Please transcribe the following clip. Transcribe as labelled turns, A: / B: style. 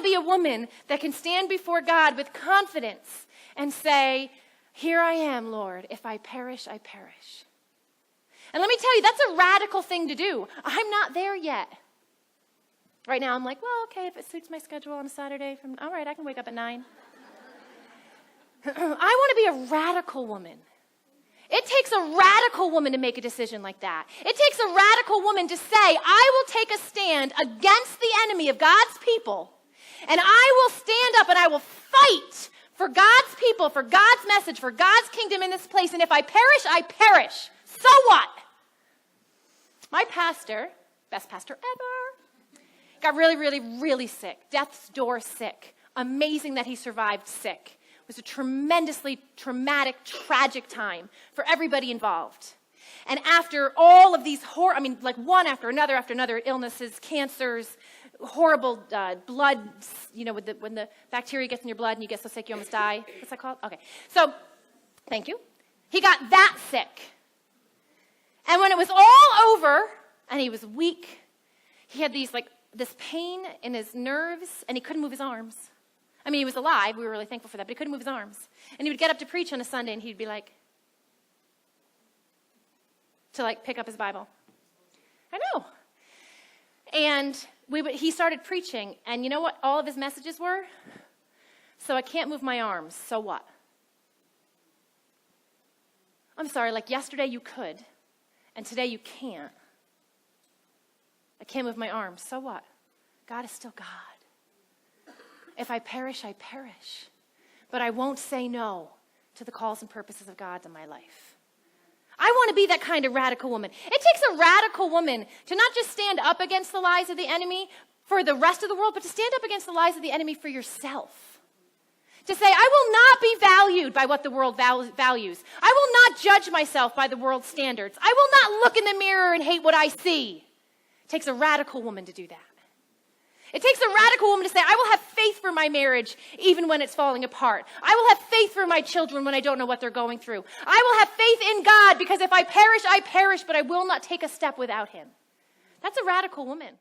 A: be a woman that can stand before God with confidence and say, here I am, Lord. If I perish, I perish. And let me tell you, that's a radical thing to do. I'm not there yet. Right now, I'm like, well, okay, if it suits my schedule on a Saturday, all right, I can wake up at 9. I want to be a radical woman. It takes a radical woman to make a decision like that. It takes a radical woman to say, I will take a stand against the enemy of God's people, and I will stand up and I will fight for God's people, for God's message, for God's kingdom in this place. And if I perish, I perish. So what? My pastor, best pastor ever, got really, really, really sick. Death's door sick. Amazing that he survived sick. It was a tremendously traumatic, tragic time for everybody involved. And after all of these one after another illnesses, cancers, horrible blood, when the bacteria gets in your blood and you get so sick you almost die. What's that called? Okay. So, thank you. He got that sick. And when it was all over and he was weak, he had this pain in his nerves and he couldn't move his arms. I mean, he was alive. We were really thankful for that, but he couldn't move his arms. And he would get up to preach on a Sunday and he'd be to pick up his Bible. I know. And he started preaching, and you know what all of his messages were? So I can't move my arms, so what? I'm sorry, yesterday you could, and today you can't. I can't move my arms, so what? God is still God. If I perish, I perish. But I won't say no to the calls and purposes of God in my life. I want to be that kind of radical woman. It takes a radical woman to not just stand up against the lies of the enemy for the rest of the world, but to stand up against the lies of the enemy for yourself. To say, I will not be valued by what the world values. I will not judge myself by the world's standards. I will not look in the mirror and hate what I see. It takes a radical woman to do that. It takes a radical woman to say, I will have faith for my marriage even when it's falling apart. I will have faith for my children when I don't know what they're going through. I will have faith in God because if I perish, but I will not take a step without him. That's a radical woman.